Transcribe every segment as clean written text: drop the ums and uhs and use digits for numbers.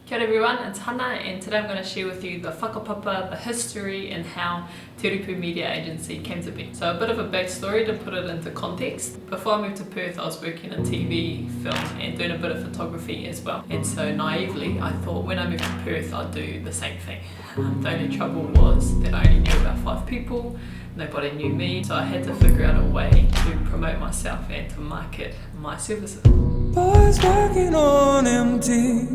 Kia ora everyone, it's Hana, and today I'm going to share with you the whakapapa, the history and how Urupū Media Agency came to be. So a bit of a backstory to put it into context. Before I moved to Perth, I was working in TV, film and doing a bit of photography as well. And so naively I thought when I moved to Perth I'd do the same thing. The only trouble was that I only knew about 5 people, nobody knew me, so I had to figure out a way to promote myself and to market my services. Boys working on empty.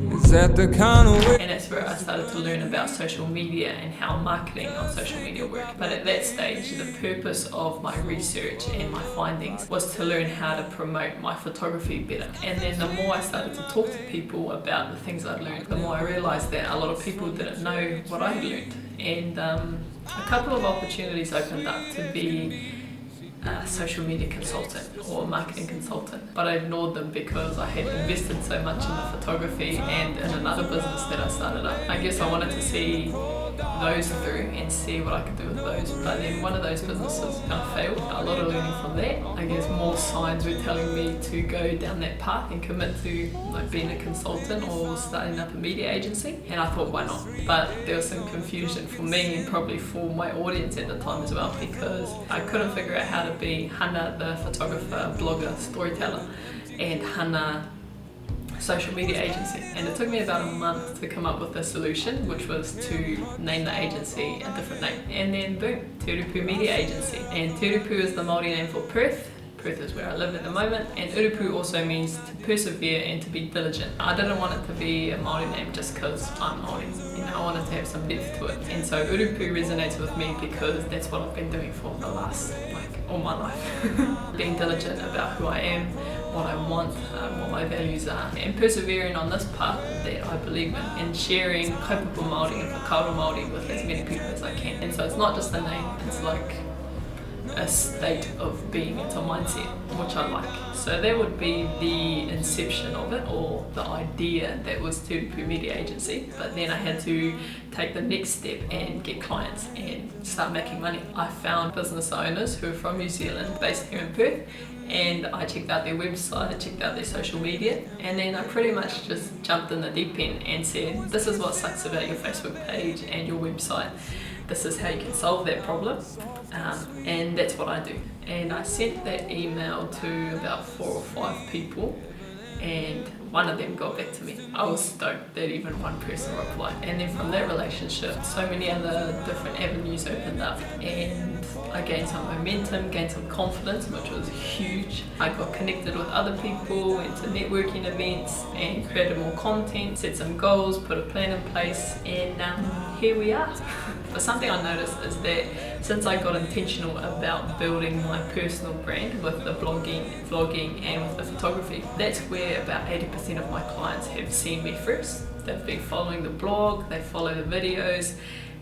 Is that the kind of way? And that's where I started to learn about social media and how marketing on social media worked. But at that stage, the purpose of my research and my findings was to learn how to promote my photography better. And then the more I started to talk to people about the things I'd learned, the more I realised that a lot of people didn't know what I had learned. And a couple of opportunities opened up to be a social media consultant or a marketing consultant, but I ignored them because I had invested so much in the photography and in another business that I started up. I guess I wanted to see those through and see what I could do with those, but then one of those businesses failed. A lot of learning from that. I guess more signs were telling me to go down that path and commit to being a consultant or starting up a media agency, and I thought, why not? But there was some confusion for me and probably for my audience at the time as well, because I couldn't figure out how to be Hana the photographer, blogger, storyteller, and Hana social media agency. And it took me about a month to come up with a solution, which was to name the agency a different name. And then boom, Urupū Media Agency. And Urupū is the Māori name for Perth. Perth is where I live at the moment, and Urupū also means to persevere and to be diligent. I didn't want it to be a Māori name just because I'm Māori. I wanted to have some depth to it. And so Urupū resonates with me because that's what I've been doing for the last, all my life. Being diligent about who I am, what I want, what my values are, and persevering on this path that I believe in, and sharing kaupapa Māori and whakaaro Māori with as many people as I can. And so it's not just a name, it's like a state of being, it's a mindset, which I like. So that would be the inception of it, or the idea that was Urupū Media Agency. But then I had to take the next step and get clients and start making money. I found business owners who are from New Zealand, based here in Perth, and I checked out their website, I checked out their social media, and then I pretty much just jumped in the deep end and said, this is what sucks about your Facebook page and your website. This is how you can solve that problem, and that's what I do. And I sent that email to about 4 or 5 people, and one of them got back to me. I was stoked that even one person replied. And then from that relationship, so many other different avenues opened up, and I gained some momentum, gained some confidence, which was huge. I got connected with other people, went to networking events and created more content, set some goals, put a plan in place, and here we are. But something I noticed is that since I got intentional about building my personal brand with the blogging, vlogging and with the photography, that's where about 80% of my clients have seen me first. They've been following the blog, they follow the videos,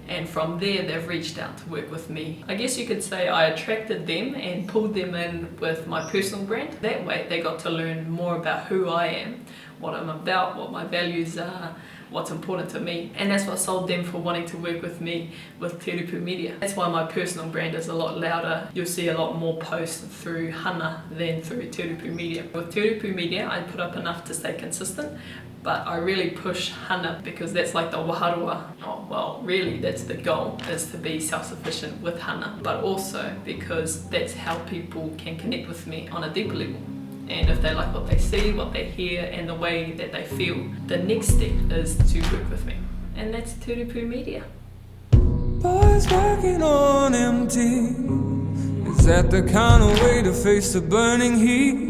and from there they've reached out to work with me. I guess you could say I attracted them and pulled them in with my personal brand. That way they got to learn more about who I am, what I'm about, what my values are, what's important to me, and that's what sold them for wanting to work with me with Urupū Media. That's why my personal brand is a lot louder. You'll see a lot more posts through Hana than through Urupū Media. With Urupū Media I put up enough to stay consistent, but I really push Hana because that's like the waharua. Oh, well, really that's the goal, is to be self-sufficient with Hana, but also because that's how people can connect with me on a deeper level. And if they like what they see, what they hear, and the way that they feel, the next step is to work with me. And that's Urupū Media. Boys working on empty. Is that the kind of way to face the burning heat?